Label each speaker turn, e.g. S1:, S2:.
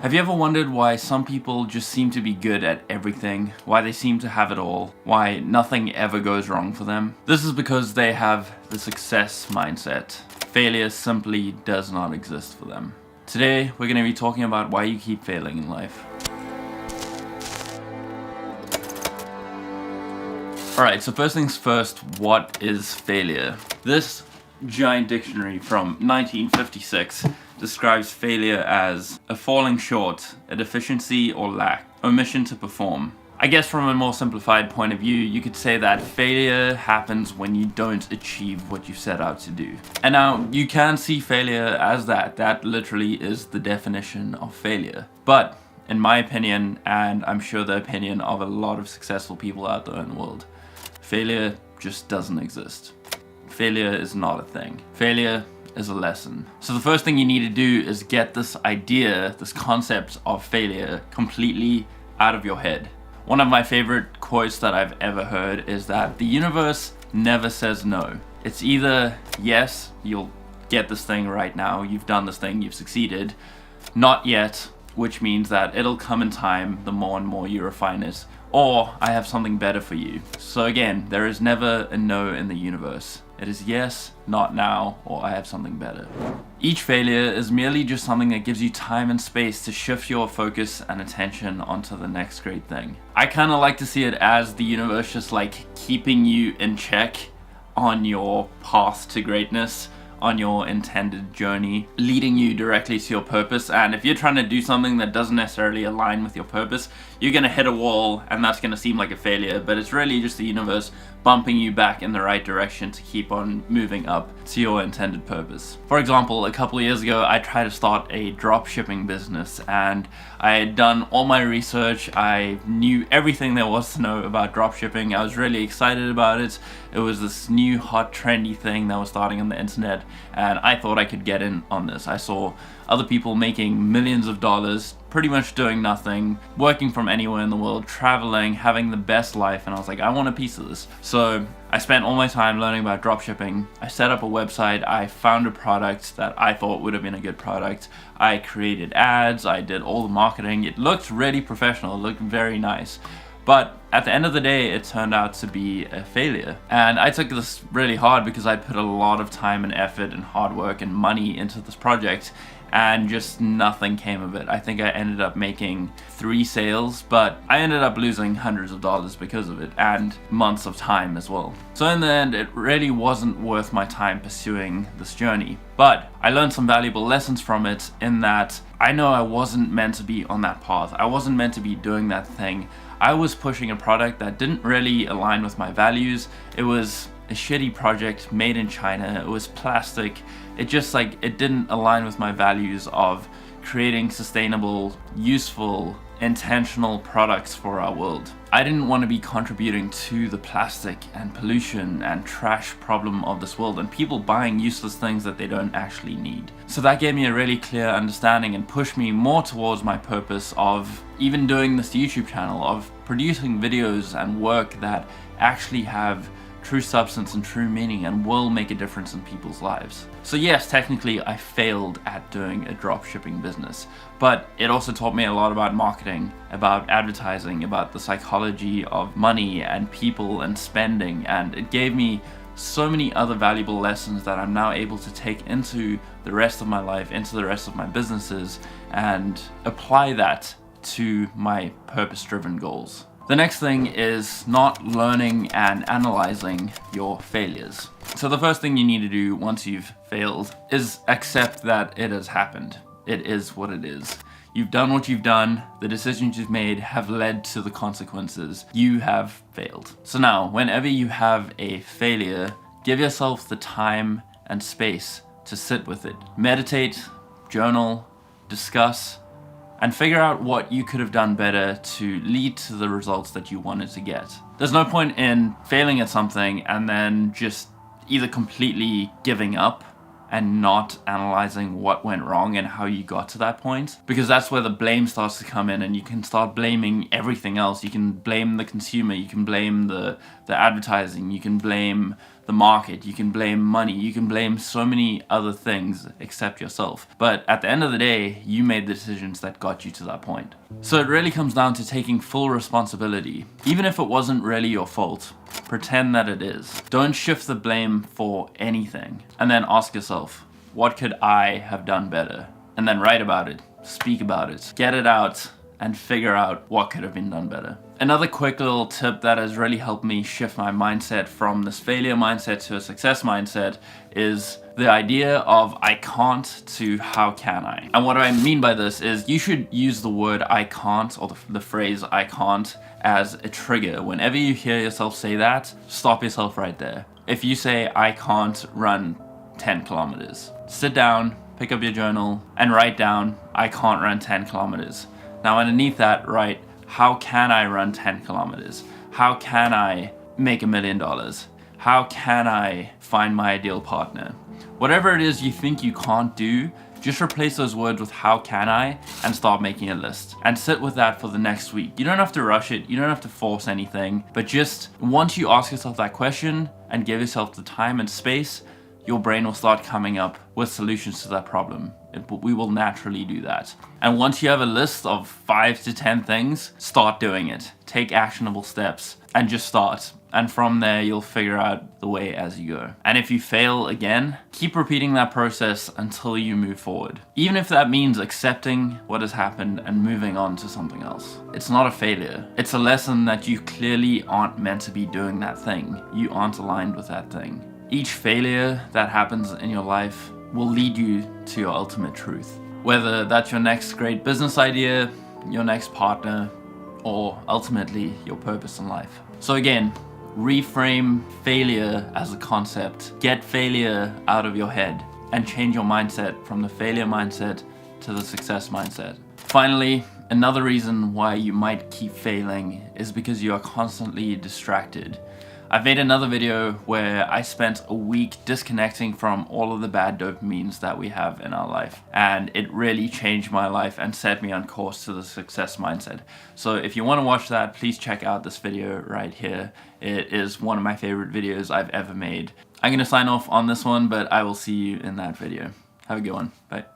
S1: Have you ever wondered why some people just seem to be good at everything? Why they seem to have it all? Why nothing ever goes wrong for them? This is because they have the success mindset. Failure simply does not exist for them. Today, we're going to be talking about why you keep failing in life. Alright, so first things first, what is failure? This giant dictionary from 1956 describes failure as a falling short, a deficiency or lack, omission to perform. I guess from a more simplified point of view, you could say that failure happens when you don't achieve what you set out to do. And now, you can see failure as that. That literally is the definition of failure. But, in my opinion, and I'm sure the opinion of a lot of successful people out there in the world, failure just doesn't exist. Failure is not a thing. Failure is a lesson. So the first thing you need to do is get this idea, this concept of failure completely out of your head. One of my favorite quotes that I've ever heard is that the universe never says no. It's either yes, you'll get this thing right now, you've done this thing, you've succeeded, not yet, which means that it'll come in time the more and more you refine it, or I have something better for you. So again, there is never a no in the universe. It is yes, not now, or I have something better. Each failure is merely just something that gives you time and space to shift your focus and attention onto the next great thing. I kind of like to see it as the universe just like keeping you in check on your path to greatness, on your intended journey, leading you directly to your purpose. And if you're trying to do something that doesn't necessarily align with your purpose, you're going to hit a wall and that's going to seem like a failure, but it's really just the universe bumping you back in the right direction to keep on moving up to your intended purpose. For example, a couple of years ago, I tried to start a drop shipping business and I had done all my research. I knew everything there was to know about drop shipping. I was really excited about it. It was this new hot trendy thing that was starting on the internet and I thought I could get in on this. I saw other people making millions of dollars, pretty much doing nothing, working from anywhere in the world, traveling, having the best life, and I was like, I want a piece of this. So I spent all my time learning about dropshipping. I set up a website, I found a product that I thought would have been a good product. I created ads, I did all the marketing. It looked really professional, it looked very nice. But at the end of the day, it turned out to be a failure. And I took this really hard because I put a lot of time and effort and hard work and money into this project and just nothing came of it. I think I ended up making 3 sales, but I ended up losing hundreds of dollars because of it and months of time as well. So in the end, it really wasn't worth my time pursuing this journey. But I learned some valuable lessons from it in that I know I wasn't meant to be on that path. I wasn't meant to be doing that thing. I was pushing a product that didn't really align with my values. It was a shitty project made in China. It was plastic. It didn't align with my values of creating sustainable, useful, intentional products for our world. I didn't want to be contributing to the plastic and pollution and trash problem of this world and people buying useless things that they don't actually need. So that gave me a really clear understanding and pushed me more towards my purpose of even doing this YouTube channel, of producing videos and work that actually have true substance and true meaning and will make a difference in people's lives. So yes, technically I failed at doing a drop shipping business, but it also taught me a lot about marketing, about advertising, about the psychology of money and people and spending, and it gave me so many other valuable lessons that I'm now able to take into the rest of my life, into the rest of my businesses, and apply that to my purpose-driven goals. The next thing is not learning and analyzing your failures. So the first thing you need to do once you've failed is accept that it has happened. It is what it is. You've done what you've done. The decisions you've made have led to the consequences. You have failed. So now, whenever you have a failure, give yourself the time and space to sit with it. Meditate, journal, discuss, and figure out what you could have done better to lead to the results that you wanted to get. There's no point in failing at something and then just either completely giving up and not analyzing what went wrong and how you got to that point, because that's where the blame starts to come in and you can start blaming everything else. You can blame the consumer, you can blame the advertising, you can blame the market, you can blame money, you can blame so many other things except yourself. But at the end of the day, you made the decisions that got you to that point. So it really comes down to taking full responsibility. Even if it wasn't really your fault, pretend that it is. Don't shift the blame for anything. And then ask yourself, what could I have done better? And then write about it, speak about it, get it out, and figure out what could have been done better. Another quick little tip that has really helped me shift my mindset from this failure mindset to a success mindset is the idea of I can't to how can I. And what I mean by this is you should use the word I can't, or the phrase I can't, as a trigger. Whenever you hear yourself say that, stop yourself right there. If you say I can't run 10 kilometers, sit down, pick up your journal, and write down I can't run 10 kilometers. Now underneath that, write how can I run 10 kilometers? How can I make $1 million? How can I find my ideal partner? Whatever it is you think you can't do, just replace those words with how can I and start making a list. And sit with that for the next week. You don't have to rush it, you don't have to force anything, but just once you ask yourself that question and give yourself the time and space, your brain will start coming up with solutions to that problem. We will naturally do that. And once you have a list of 5 to 10 things, start doing it. Take actionable steps and just start. And from there, you'll figure out the way as you go. And if you fail again, keep repeating that process until you move forward. Even if that means accepting what has happened and moving on to something else. It's not a failure. It's a lesson that you clearly aren't meant to be doing that thing. You aren't aligned with that thing. Each failure that happens in your life will lead you to your ultimate truth. Whether that's your next great business idea, your next partner, or ultimately your purpose in life. So again, reframe failure as a concept. Get failure out of your head and change your mindset from the failure mindset to the success mindset. Finally, another reason why you might keep failing is because you are constantly distracted. I've made another video where I spent a week disconnecting from all of the bad dopamines that we have in our life, and it really changed my life and set me on course to the success mindset. So if you want to watch that, please check out this video right here. It is one of my favorite videos I've ever made. I'm going to sign off on this one, but I will see you in that video. Have a good one. Bye.